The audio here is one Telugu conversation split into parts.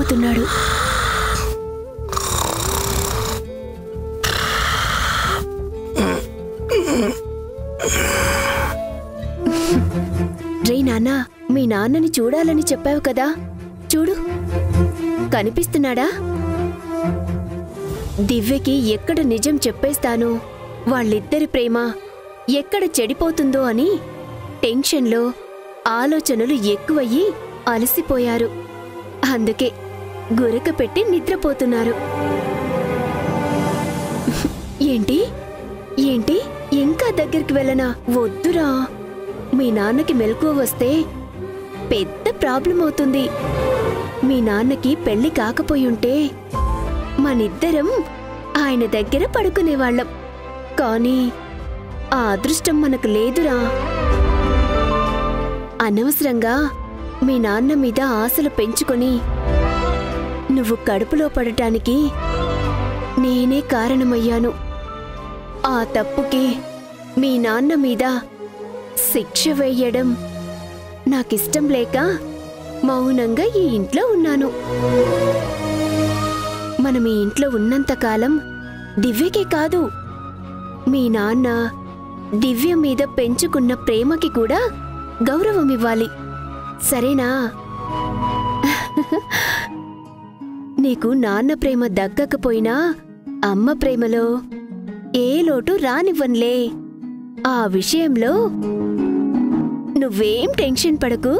నిద్రపోతున్నాడు. రే నాన్న, మీ నాన్నని చూడాలని చెప్పావు కదా, చూడు కనిపిస్తున్నాడా? దివ్యకి ఎక్కడ నిజం చెప్పేస్తానో, వాళ్ళిద్దరి ప్రేమ ఎక్కడ చెడిపోతుందో అని టెన్షన్లో ఆలోచనలు ఎక్కువయ్యి అలసిపోయారు. అందుకే గురక పెట్టి నిద్రపోతున్నారు. ఏంటి ఏంటి ఇంకా దగ్గరికి వెళ్ళనా? వద్దురా, మీ నాన్నకి మెలకువ వస్తే పెద్ద ప్రాబ్లం అవుతుంది. మీ నాన్నకి పెళ్లి కాకపోయుంటే మనిద్దరం ఆయన దగ్గర పడుకునేవాళ్ళం. కానీ ఆ అదృష్టం మనకు లేదురా. అనవసరంగా మీ నాన్న మీద ఆశలు పెంచుకొని నువ్వు కడుపులో పడటానికి నేనే కారణమయ్యాను. ఆ తప్పుకి మీ నాన్న మీద శిక్ష వేయడం నాకిష్టం లేక మౌనంగా ఈ ఇంట్లో ఉన్నాను. మనం ఈ ఇంట్లో ఉన్నంతకాలం దివ్యకే కాదు, మీ నాన్న దివ్య మీద పెంచుకున్న ప్రేమకి కూడా గౌరవం ఇవ్వాలి. సరేనా? నీకు నాన్న ప్రేమ దక్కకపోయినా అమ్మ ప్రేమలో ఏ లోటు రానివ్వనులే. ఆ విషయంలో నువ్వేం టెన్షన్ పడకు.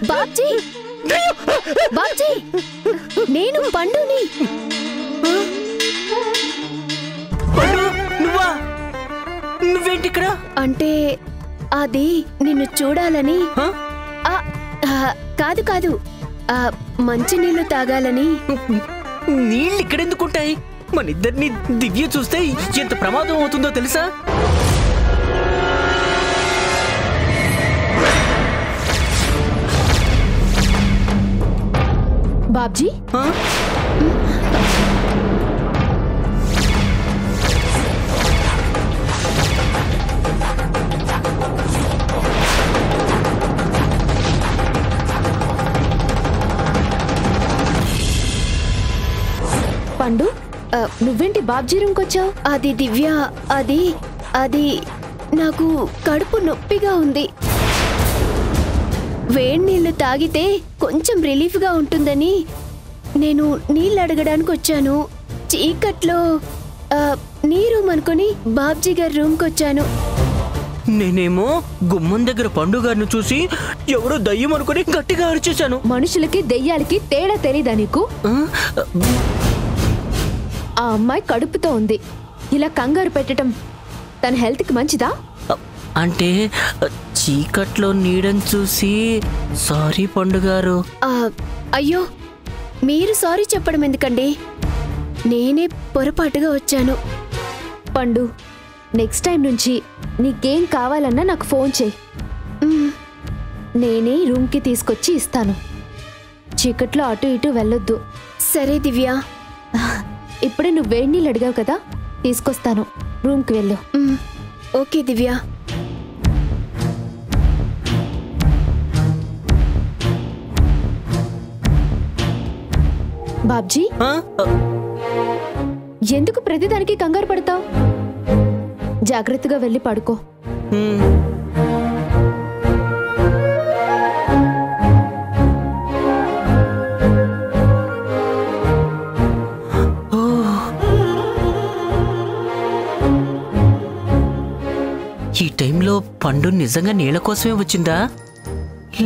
బాబ్జీ, బాబ్జీ, నేను పండుని. నువ్వేంటి ఇక్కడ? అంటే అది నిన్ను చూడాలని. కాదు కాదు, మంచినీళ్లు తాగాలని. నీళ్ళు ఇక్కడెందుకుంటాయి? మనిద్దరిని దివ్య చూస్తే ఎంత ప్రమాదం అవుతుందో తెలుసా? బాబ్జీ, పండు, నువ్వేంటి బాబ్జీ రూమ్కి వచ్చావు? అది దివ్య, అది నాకు కడుపు నొప్పిగా ఉంది. వేడి నీళ్లు తాగితే కొంచెం రిలీఫ్గా ఉంటుందని నేను నీళ్ళు అడగడానికి వచ్చాను. చీకట్లో నీ రూమ్ అనుకుని బాబ్జీ గారి రూమ్కి వచ్చాను. నేనేమో గుమ్మం దగ్గర పండుగారిని చూసి ఎవరో దయ్యం అనుకుని గట్టిగా అరిచేశాను. మనుషులకి దెయ్యాలకి తేడా తెలీదా నీకు? ఆ అమ్మాయి కడుపుతో ఉంది, ఇలా కంగారు పెట్టడం తన హెల్త్కి మంచిదా? అంటే చీకట్లో నీడని చూసి సారీ పండుగారు. అయ్యో, మీరు సారీ చెప్పడం ఎందుకండి? నేనే పొరపాటుగా వచ్చాను. పండు, నెక్స్ట్ టైం నుంచి నీకేం కావాలన్నా నాకు ఫోన్ చేయి. నేనే రూమ్కి తీసుకొచ్చి ఇస్తాను. చీకట్లో అటు ఇటు వెళ్ళొద్దు. సరే దివ్య. ఇప్పుడే నువ్వు వేడి నీళ్ళు అడిగావు కదా, తీసుకొస్తాను. రూమ్కి వెళ్ళు. ఓకే దివ్య. బాబ్జీ, ఎందుకు ప్రతిదానికి కంగారు పడతావు? జాగ్రత్తగా వెళ్ళి పడుకో. ఈ టైంలో పండు నిజంగా నీళ్ళ కోసమే వచ్చిందా,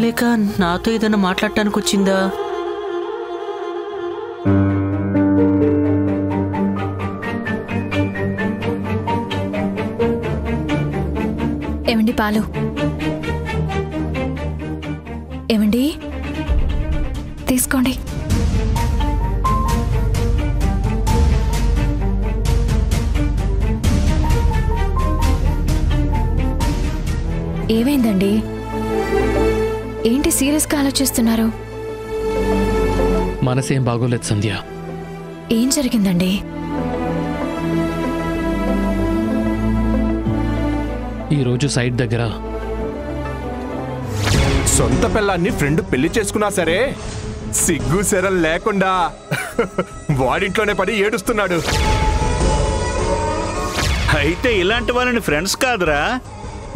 లేక నాతో ఏదైనా మాట్లాడటానికి వచ్చిందా? ఏమండి పాలు? ఏమండి తీసుకోండి. ఏమైందండి? ఏంటి సీరియస్గా ఆలోచిస్తున్నారు? మనసేం బాగోలేదు సంధ్య. ఏం జరిగిందండి? ఈరోజు సైట్ దగ్గర సొంత పిల్లాన్ని ఫ్రెండ్ పెళ్లి చేసుకున్నా సరే సిగ్గు సెరల్ లేకుండా వాడింట్లోనే పడి ఏడుస్తున్నాడు. అయితే ఇలాంటి వాళ్ళని ఫ్రెండ్స్ కాదురా,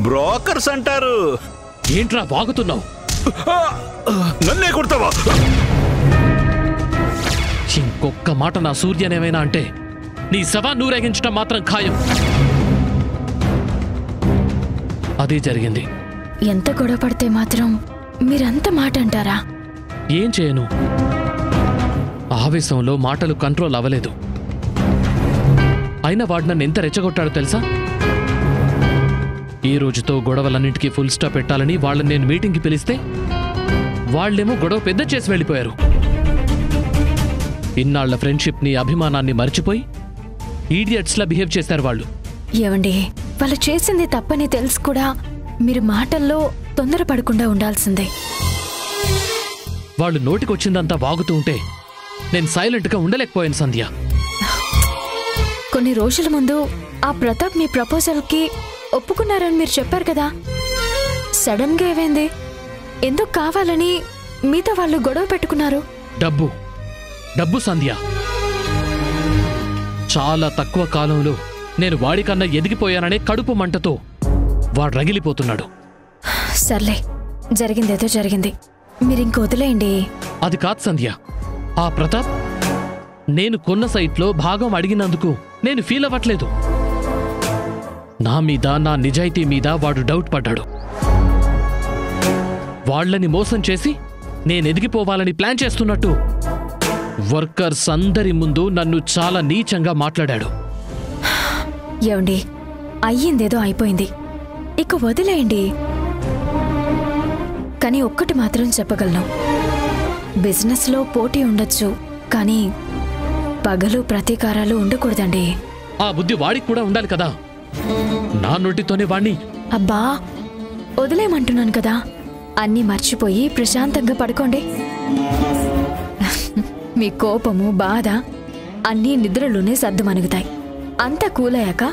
బ్రోకర్స్ అంటారు. ఏంట్రా వాగుతున్నావు? నన్నే కొడతావా? ఇంకొక్క మాట నా సూర్యనేమైనా అంటే నీ శవాన్ని నూరేగించడం మాత్రం ఖాయం. అదే జరిగింది. ఎంత గొడవ పడితే మాత్రం మీరంత మాట అంటారా? ఏం చేయను, ఆవేశంలో మాటలు కంట్రోల్ అవ్వలేదు. అయినా వాడు నన్ను ఎంత రెచ్చగొట్టాడో తెలుసా? ఈ రోజుతో గొడవలన్నింటికీ ఫుల్ స్టాప్ పెట్టాలని వాళ్ళని నేను మీటింగ్కి పిలిస్తే వాళ్ళేమో గొడవ పెద్ద చేసి వెళ్ళిపోయారు. ఇన్నాళ్ల ఫ్రెండ్షిప్ని, అభిమానాన్ని మర్చిపోయి ఈడియట్స్లా బిహేవ్ చేశారు వాళ్ళు. ఏవండి, వాళ్ళు చేసింది తప్పని తెలుసు కూడా మీరు మాటల్లో తొందరపడకుండా ఉండాల్సిందే. వాళ్ళు నోటికొచ్చిందంతా వాగుతూ ఉంటే నేను సైలెంట్గా ఉండలేకపోయాను సంధ్య. కొన్ని రోజుల ముందు ఆ ప్రతాప్ మీ ప్రపోజల్కి ఒప్పుకున్నారని మీరు చెప్పారు కదా, సడన్ గా ఏమైంది? ఎందుకు కావాలని మీతో వాళ్ళు గొడవ పెట్టుకున్నారు? డబ్బు డబ్బు సంధ్య. చాలా తక్కువ కాలంలో నేను వాడికన్నా ఎదిగిపోయాననే కడుపు మంటతో వాడు రగిలిపోతున్నాడు. సర్లే, జరిగిందేదో జరిగింది, మీరింక వదిలేయండి. అది కాదు సంధ్య, ఆ ప్రతాప్ నేను కొన్న సైట్లో భాగం అడిగినందుకు నేను ఫీల్ అవ్వట్లేదు. నా మీద, నా నిజాయితీ మీద వాడు డౌట్ పడ్డాడు. వాళ్లని మోసం చేసి నేను ఎదిగిపోవాలని ప్లాన్ చేస్తున్నట్టు వర్కర్స్ అందరి ముందు నన్ను చాలా నీచంగా మాట్లాడాడు. ఏవండి, అయ్యిందేదో అయిపోయింది, ఇక వదిలేయండి. కానీ ఒక్కటి మాత్రం చెప్పగలను, బిజినెస్లో పోటీ ఉండొచ్చు, కానీ పగలు ప్రతీకారాలు ఉండకూడదండి. ఆ బుద్ధి వాడికి కూడా ఉండాలి కదా. నా నోటితోనే వాణ్ణి. అబ్బా, వదిలేయమంటున్నాను కదా, అన్నీ మర్చిపోయి ప్రశాంతంగా పడుకోండి. మీ కోపము, బాధ అన్నీ నిద్రలోనే సర్దుమణుగుతాయి. అంతా కూలయ్యాక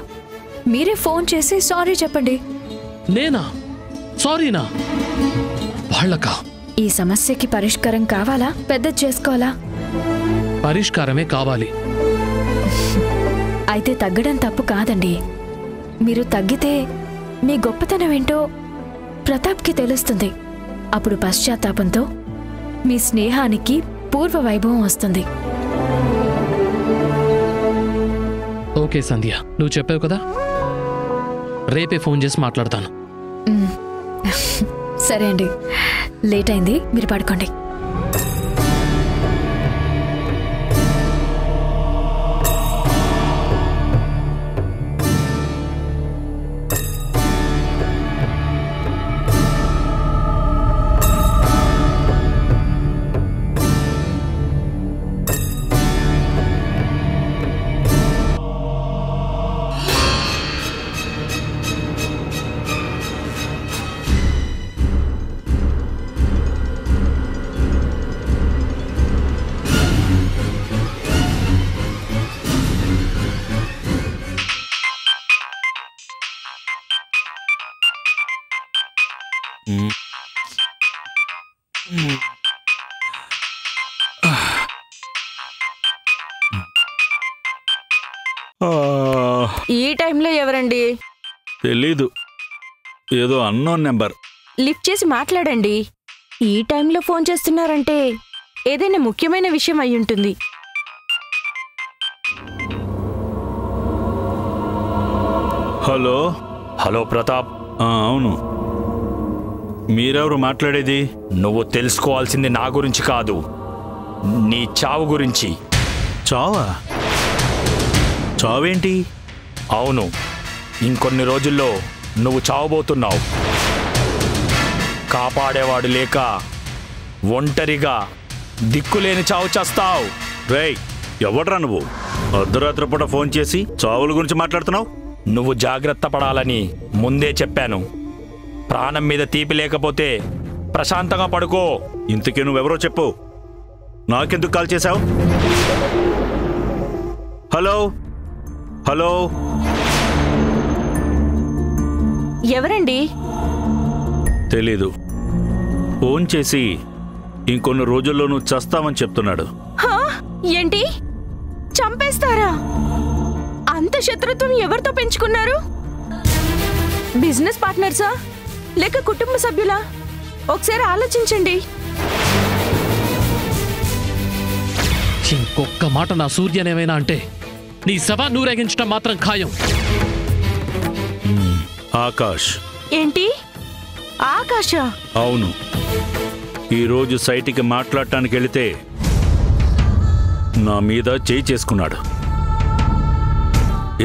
మీరే ఫోన్ చేసి సారీ చెప్పండి. నేనా? సారీనా? వాళ్ళకా? ఈ సమస్యకి పరిష్కారం కావాలా, పెద్ద చేసుకోవాలా? పరిష్కారమే కావాలి. అయితే తగ్గడం తప్పు కాదండి. మీరు తగ్గితే మీ గొప్పతనం ఏంటో ప్రతాప్కి తెలుస్తుంది. అప్పుడు పశ్చాత్తాపంతో మీ స్నేహానికి పూర్వ వైభవం వస్తుంది. ఓకే సంధ్య, నువ్వు చెప్పావు కదా, రేపే ఫోన్ చేసి మాట్లాడతాను. సరే అండి, లేట్ అయింది, మీరు పడుకోండి. ఈ టైంలో ఎవరండి? తెలీదు, ఏదో అన్నోన్ నెంబర్. లిఫ్ట్ చేసి మాట్లాడండి. ఈ టైంలో ఫోన్ చేస్తున్నారంటే ఏదైనా ముఖ్యమైన విషయం అయి ఉంటుంది. హలో. హలో ప్రతాప్. అవును, మీరెవరు మాట్లాడేది? నువ్వు తెలుసుకోవాల్సింది నా గురించి కాదు, నీ చావు గురించి. చావా? చావేంటి? అవును, ఇంకొన్ని రోజుల్లో నువ్వు చావబోతున్నావు. కాపాడేవాడు లేక ఒంటరిగా దిక్కులేని చావు చేస్తావు. రేయ్, ఎవడ్రా నువ్వు? అర్ధరాత్రి పూట ఫోన్ చేసి చావుల గురించి మాట్లాడుతున్నావు? నువ్వు జాగ్రత్త పడాలని ముందే చెప్పాను. ప్రాణం మీద తీపి లేకపోతే ప్రశాంతంగా పడుకో. ఇంతకీ నువ్వెవరో చెప్పు. నాకెందుకు కాల్ చేశావు? హలో హలో, ఎవరండి? తెలీదు. ఫోన్ చేసి ఇంకొన్ని రోజుల్లో నువ్వు చస్తావని చెప్తున్నాడు. హా? ఏంటి? చంపేస్తారా? అంత శత్రుత్వం ఎవరితో పెంచుకున్నారు? బిజినెస్ పార్ట్నర్సా లేక కుటుంబ సభ్యులా? ఒకసారి ఆలోచించండి. ఇంకొక్క మాట నా సూర్యనేమైనా అంటే నీ సభ నూరేగించడం మాత్రం ఖాయం. ఆకాష్. ఏంటి? ఆకాశ? అవును. ఈరోజు సైట్కి మాట్లాడటానికి వెళితే నా మీద చేయి చేసుకున్నాడు.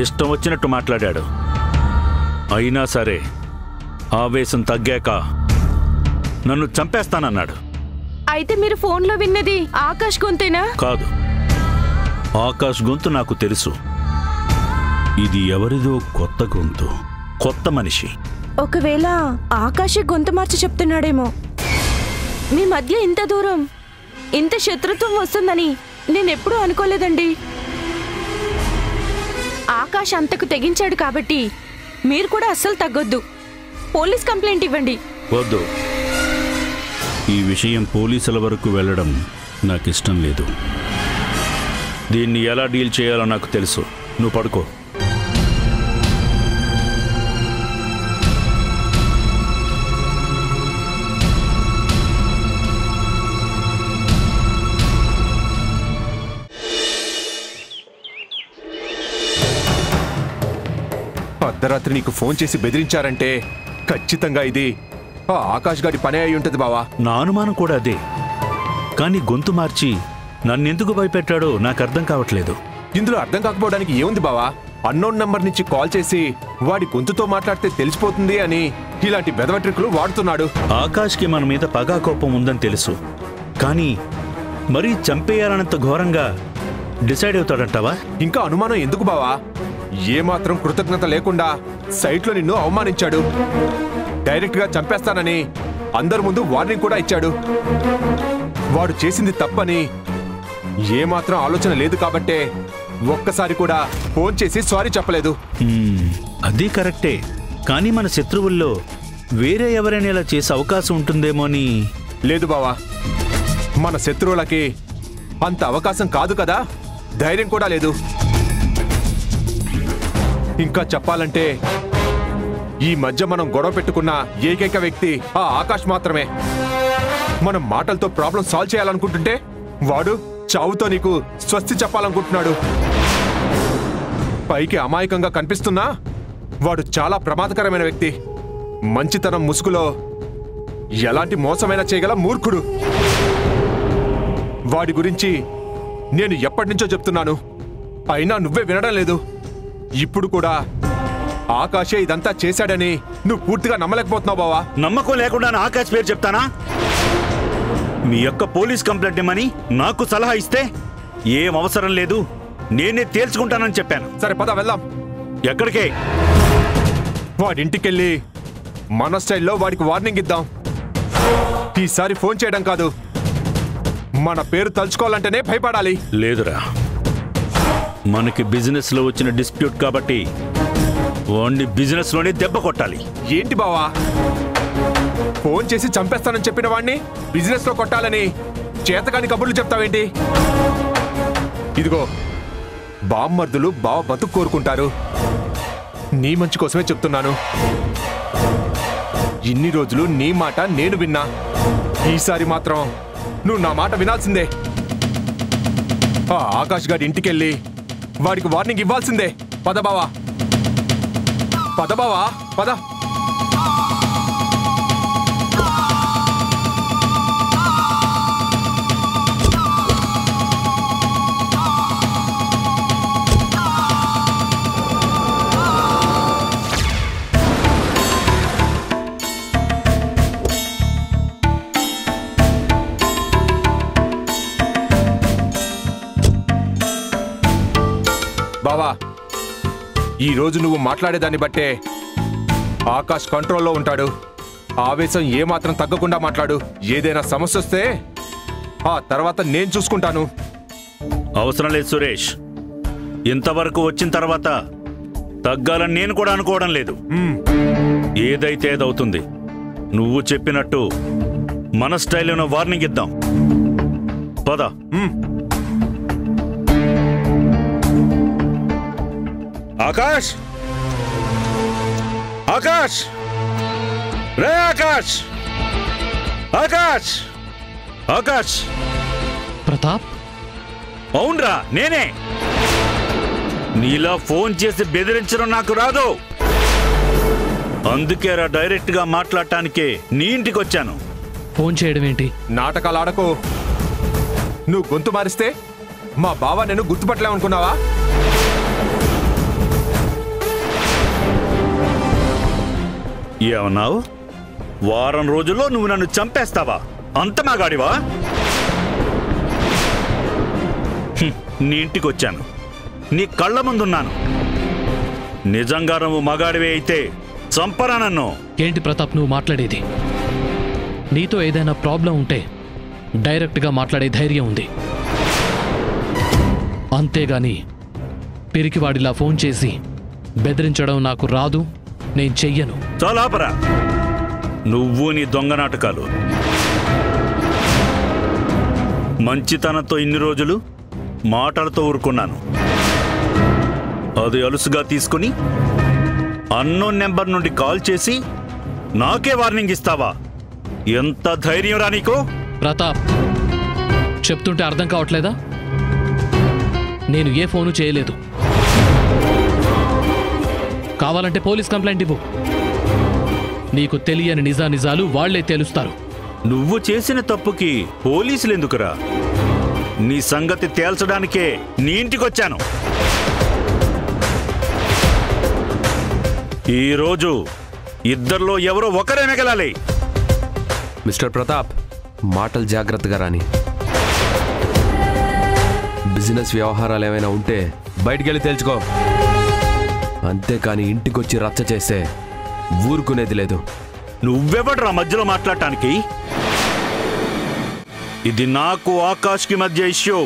ఇష్టం వచ్చినట్టు మాట్లాడాడు. అయినా సరే ఆవేశం తగ్గాక నన్ను చంపేస్తానన్నాడు. అయితే మీరు ఫోన్లో విన్నది ఆకాష్ గొంతేనా? కాదు, ఆకాష్ గొంతు నాకు తెలుసు. ఇది ఎవరిదో కొత్త గొంతు, కొత్త మనిషి. ఒకవేళ ఆకాశే గొంతు మార్చి చెప్తున్నాడేమో. మీ మధ్య ఇంత దూరం, ఇంత శత్రుత్వం వస్తుందని నేనెప్పుడూ అనుకోలేదండి. ఆకాష్ అంతకు తెగించాడు కాబట్టి మీరు కూడా అస్సలు తగ్గొద్దు. పోలీస్ కంప్లైంట్ ఇవ్వండి. వద్దు. ఈ విషయం పోలీసుల వరకు వెళ్ళడం నాకు ఇష్టం లేదు. దీన్ని ఎలా డీల్ చేయాలో నాకు తెలుసు. నువ్వు పడుకో. అర్ధరాత్రి నీకు ఫోన్ చేసి బెదిరించారంటే ఖచ్చితంగా ఇది ఆ ఆకాష్ గారి పనే అయి ఉంటది బావా. నా అనుమానం కూడా అదే. కానీ గొంతు మార్చి నన్నెందుకు భయపెట్టాడో నాకు అర్థం కావట్లేదు. ఇందులో అర్థం కాకపోవడానికి ఏముంది బావా? అన్నోన్ నంబర్ నుంచి కాల్ చేసి వాడి గొంతుతో మాట్లాడితే తెలిసిపోతుంది అని ఇలాంటి బెదవ ట్రిక్లు వాడుతున్నాడు. ఆకాష్కి మన మీద పగా కోపం ఉందని తెలుసు. కానీ మరీ చంపేయాలన్నంత ఘోరంగా డిసైడ్ అవుతాడంటావా? ఇంకా అనుమానం ఎందుకు బావా? ఏమాత్రం కృతజ్ఞత లేకుండా సైట్లో నిన్ను అవమానించాడు. డైరెక్ట్ గా చంపేస్తానని అందరి ముందు వార్నింగ్ కూడా ఇచ్చాడు. వాడు చేసింది తప్పని ఏమాత్రం ఆలోచన లేదు కాబట్టే ఒక్కసారి కూడా ఫోన్ చేసి సారీ చెప్పలేదు. అది కరెక్టే. కానీ మన శత్రువుల్లో వేరే ఎవరైనా ఇలా చేసే అవకాశం ఉంటుందేమో అని. లేదు బావా, మన శత్రువులకి అంత అవకాశం కాదు కదా, ధైర్యం కూడా లేదు. ఇంకా చెప్పాలంటే ఈ మధ్య మనం గొడవ పెట్టుకున్న ఏకైక వ్యక్తి ఆ ఆకాష్ మాత్రమే. మనం మాటలతో ప్రాబ్లం సాల్వ్ చేయాలనుకుంటుంటే వాడు చావుతో నీకు స్వస్తి చెప్పాలనుకుంటున్నాడు. పైకి అమాయకంగా కనిపిస్తున్నా వాడు చాలా ప్రమాదకరమైన వ్యక్తి. మంచితనం ముసుగులో ఎలాంటి మోసమైనా చేయగల మూర్ఖుడు. వాడి గురించి నేను ఎప్పటి నుంచో చెప్తున్నాను, అయినా నువ్వే వినడం లేదు. ఇప్పుడు కూడా ఆకాశే ఇదంతా చేశాడని నువ్వు పూర్తిగా నమ్మలేకపోతున్నావు బావా. నమ్మకం లేకుండా ఆకాష్ పేరు చెప్తానా? మీ యొక్క పోలీస్ కంప్లైంట్ ఇమ్మని నాకు సలహా ఇస్తే ఏం అవసరం లేదు, నేనే తేల్చుకుంటానని చెప్పాను. సరే పద వెళ్దాం. ఎక్కడికే? వాడింటికెళ్ళి మన స్టైల్లో వాడికి వార్నింగ్ ఇద్దాం. ఈసారి ఫోన్ చేయడం కాదు, మన పేరు తలుచుకోవాలంటేనే భయపడాలి. లేదురా, మనకి బిజినెస్ లో వచ్చిన డిస్ప్యూట్ కాబట్టి వాడిని బిజినెస్ లోనే దెబ్బ కొట్టాలి. ఏంటి బావా, ఫోన్ చేసి చంపేస్తానని చెప్పిన వాడిని బిజినెస్ లో కొట్టాలని చేతకాని కబుర్లు చెప్తావేంటి? ఇదిగో, బామ్మర్దులు బావ బతుకు కోరుకుంటారు. నీ మంచి కోసమే చెప్తున్నాను. ఇన్ని రోజులు నీ మాట నేను విన్నా, ఈసారి మాత్రం నువ్వు నా మాట వినాల్సిందే. ఆ ఆకాష్ గారి ఇంటికెళ్ళి వాడికి వార్నింగ్ ఇవ్వాల్సిందే. పద బావా, పద బావా, పద. బావా, ఈరోజు నువ్వు మాట్లాడేదాన్ని బట్టే ఆకాష్ కంట్రోల్లో ఉంటాడు. ఆవేశం ఏమాత్రం తగ్గకుండా మాట్లాడు. ఏదైనా సమస్య వస్తే ఆ తర్వాత నేను చూసుకుంటాను. అవసరం లేదు సురేష్. ఇంతవరకు వచ్చిన తర్వాత తగ్గాలని నేను కూడా అనుకోవడం లేదు. ఏదైతే ఏదవుతుంది. నువ్వు చెప్పినట్టు మన స్టైల్లో వార్నింగ్ ఇద్దాం. పద. ఆకాష్, ఆకాష్, రే ఆకాష్, ఆకాష్, ఆకాష్. ప్రతాప్? అవునరా, నేనే. నీలా ఫోన్ చేసి బెదిరించడం నాకు రాదు. అందుకేరా డైరెక్ట్ గా మాట్లాడటానికే నీ ఇంటికి వచ్చాను. ఫోన్ చేయడం ఏంటి? నాటకాలు ఆడకు. నువ్వు గొంతు మారిస్తే మా బావ నేను గుర్తుపట్టలేమనుకున్నావా? ఏమన్నావు? వారం రోజుల్లో నువ్వు నన్ను చంపేస్తావా? అంత మగాడివా? నీ ఇంటికి వచ్చాను, నీ కళ్ళ ముందున్నాను. నిజంగా నువ్వు మగాడివే అయితే చంపరా నన్ను. ఏంటి ప్రతాప్ నువ్వు మాట్లాడేది? నీతో ఏదైనా ప్రాబ్లం ఉంటే డైరెక్ట్గా మాట్లాడే ధైర్యం ఉంది, అంతేగాని పిరికివాడిలా ఫోన్ చేసి బెదిరించడం నాకు రాదు, నేను చెయ్యను. చాలాపరా నువ్వు నీ దొంగ నాటకాలు. మంచితనంతో ఇన్ని రోజులు మాటలతో ఊరుకున్నాను. అది అలుసుగా తీసుకుని అన్నోన్ నెంబర్ నుండి కాల్ చేసి నాకే వార్నింగ్ ఇస్తావా? ఎంత ధైర్యం రా నీకు? ప్రతాప్, చెప్తుంటే అర్థం కావట్లేదా? నేను ఏ ఫోను చేయలేదు. కావాలంటే పోలీస్ కంప్లైంట్ ఇవ్వు. నీకు తెలియని నిజానిజాలు వాళ్లే తెలుస్తారు. నువ్వు చేసిన తప్పుకి పోలీసులు ఎందుకురా? నీ సంగతి తేల్చడానికే నీ ఇంటికొచ్చాను. ఈరోజు ఇద్దరిలో ఎవరో ఒకరే మిగలాలి. మిస్టర్ ప్రతాప్, మాటలు జాగ్రత్తగా రాని. బిజినెస్ వ్యవహారాలు ఏమైనా ఉంటే బయటికెళ్ళి తేల్చుకో. అంతేకాని ఇంటికొచ్చి రచ్చ చేస్తే ఊరుకునేది లేదు. నువ్వెవడ్రా మధ్యలో మాట్లాడటానికి? ఇది నాకు ఆకాష్కి మధ్య ఇష్యూ,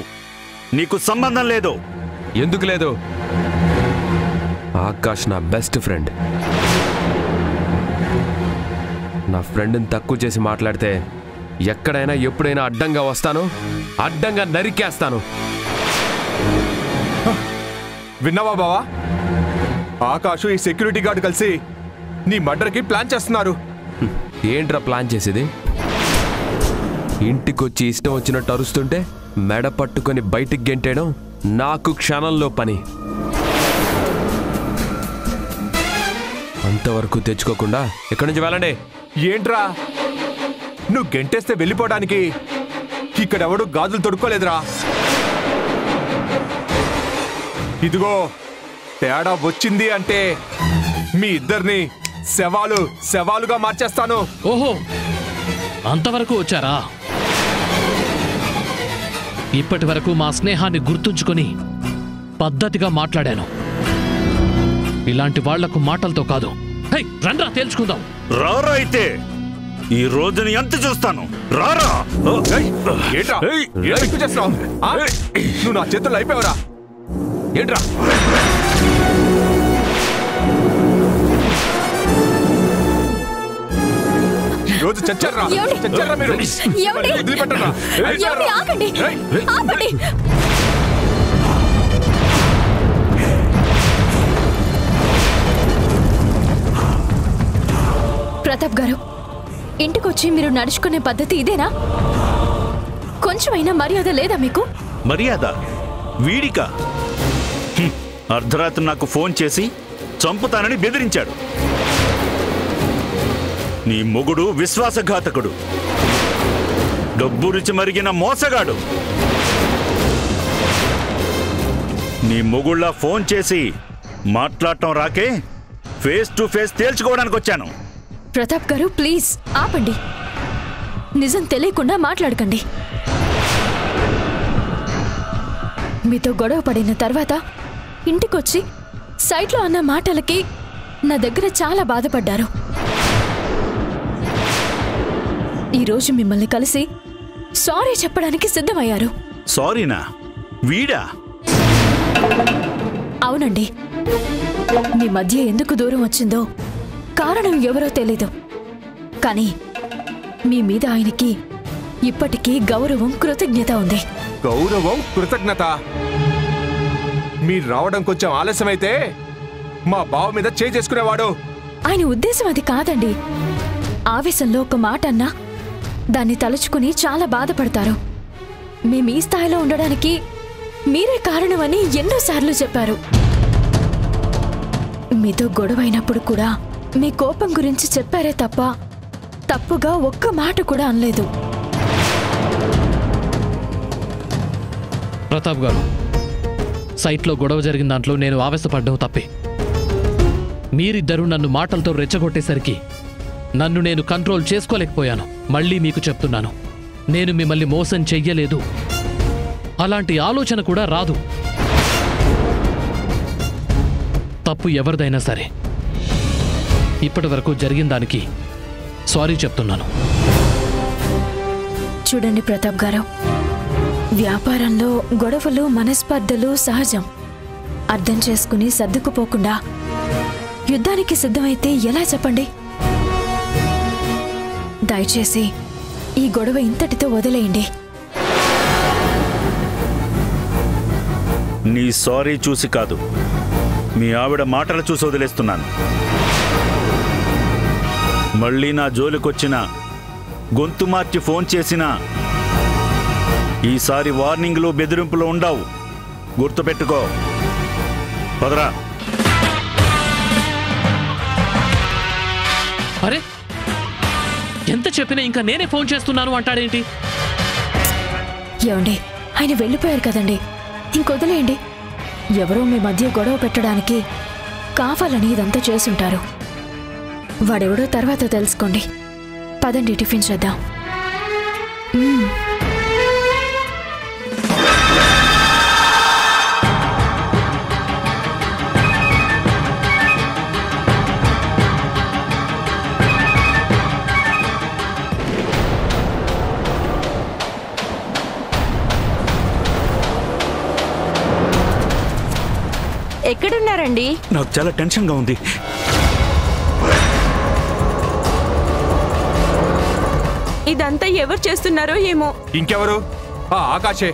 నీకు సంబంధం లేదు. ఎందుకు లేదు? ఆకాష్ నా బెస్ట్ ఫ్రెండ్. నా ఫ్రెండ్ని తక్కువ చేసి మాట్లాడితే ఎక్కడైనా ఎప్పుడైనా అడ్డంగా వస్తాను, అడ్డంగా నరికేస్తాను. విన్నావా బావా? ఆకాష్ ఈ సెక్యూరిటీ గార్డు కలిసి నీ మర్డర్కి ప్లాన్ చేస్తున్నారు. ఏంట్రా ప్లాన్ చేసేది? ఇంటికొచ్చి ఇష్టం వచ్చినట్టు అరుస్తుంటే మెడ పట్టుకొని బయటికి గెంటేయడం నాకు క్షణంలో పని. అంతవరకు తెచ్చుకోకుండా ఇక్కడి నుంచి వెళ్ళండి. ఏంట్రా నువ్వు గెంటేస్తే వెళ్ళిపోవడానికి? ఇక్కడెవడు గాజులు తొడుక్కోలేదురా. ఇదిగో తేడా వచ్చింది అంటే మీ ఇద్దరిని శవాలుగా మార్చేస్తాను. ఓహో, అంతవరకు వచ్చారా? ఇప్పటి వరకు మా స్నేహాన్ని గుర్తుంచుకొని పద్ధతిగా మాట్లాడాను. ఇలాంటి వాళ్లకు మాటలతో కాదు. రండ్రా తేల్చుకుందాం. రారా అయితే ఈ రోజుని ఎంత చూస్తాను. రారా. నువ్వు నా చేతుల్లో అయిపోయావురా. ఏంట్రా రోజు చచ్చారా మీరు? వదిలిపెట్టరా. ప్రతాప్ గారు, ఇంటికొచ్చి మీరు నడుచుకునే పద్ధతి ఇదేనా? కొంచెమైనా మర్యాద లేదా మీకు? మర్యాద వీడికా? అర్ధరాత్రి నాకు ఫోన్ చేసి చంపుతానని బెదిరించాడు. నీ మొగుడు విశ్వాసఘాతకుడు, డబ్బు రుచి మరిగిన మోసగాడు. నీ మొగుళ్ళ ఫోన్ చేసి మాట్లాడటం రాకే ఫేస్ టు ఫేస్ తేల్చుకోవడానికి వచ్చాను. ప్రతాప్ గారు, ప్లీజ్ ఆపండి. నిజం తెలియకుండా మాట్లాడకండి. మీతో గొడవ పడిన తర్వాత ఇంటికొచ్చి సైట్లో అన్న మాటలకి నా దగ్గర చాలా బాధపడ్డారు. ఈరోజు మిమ్మల్ని కలిసి సారీ చెప్పడానికి సిద్ధమయ్యారు. సారీనా? వీడా? అవునండి. మీ మధ్య ఎందుకు దూరం వచ్చిందో కారణం ఎవరో తెలీదు, కానీ మీ మీద ఆయనకి ఇప్పటికీ గౌరవం, కృతజ్ఞత ఉంది. గౌరవం, కృతజ్ఞత? మీరు రావడం కొంచెం ఆలస్యమైతే మా బావ మీద చేసుకునేవాడు. ఆయన ఉద్దేశం అది కాదండి. ఆవేశంలో ఒక మాట అన్నా దాన్ని తలుచుకుని చాలా బాధపడతారు. మేము ఈ స్థాయిలో ఉండడానికి మీరే కారణమని ఎన్నోసార్లు చెప్పారు. మీతో గొడవైనప్పుడు కూడా మీ కోపం గురించి చెప్పారే తప్ప తప్పుగా ఒక్క మాట కూడా అనలేదు. ప్రతాప్ గారు, సైట్లో గొడవ జరిగిన దాంట్లో నేను ఆవేశపడ్డం తప్పే. మీరిద్దరూ నన్ను మాటలతో రెచ్చగొట్టేసరికి నన్ను నేను కంట్రోల్ చేసుకోలేకపోయాను. మళ్ళీ మీకు చెప్తున్నాను, నేను మిమ్మల్ని మోసం చెయ్యలేదు. అలాంటి ఆలోచన కూడా రాదు. తప్పు ఎవరిదైనా సరే ఇప్పటి వరకు జరిగిన దానికి సారీ చెప్తున్నాను. చూడండి ప్రతాప్ గారు, వ్యాపారంలో గొడవలు, మనస్పర్ధలు సహజం. అర్థం చేసుకుని సర్దుకుపోకుండా యుద్ధానికి సిద్ధమైతే ఎలా చెప్పండి? దయచేసి ఈ గొడవ ఇంతటితో వదిలేయండి. నీ సారీ చూసి కాదు, మీ ఆవిడ మాటలు చూసి వదిలేస్తున్నాను. మళ్ళీ నా జోలికొచ్చినా, గొంతు మార్చి ఫోన్ చేసినా ఈసారి వార్నింగ్లు, బెదిరింపులు ఉండవు. గుర్తుపెట్టుకో. పదరా. అరే, ఎంత చెప్పినా ఇంకా నేనే ఫోన్ చేస్తున్నాను అంటాడేంటి? ఏమండి, ఆయన వెళ్ళిపోయారు కదండి, ఇంకొదిలేయండి. ఎవరో మీ మధ్య గొడవ పెట్టడానికి కావాలని ఇదంతా చేసుంటారు. వాడెవడో తర్వాత తెలుసుకోండి. పదండి, టిఫిన్ చేద్దాం. ఎక్కడున్నారండి? నాకు చాలా టెన్షన్గా ఉంది. ఇదంతా ఎవరు చేస్తున్నారో ఏమో. ఇంకెవరు? ఆ ఆకాశే.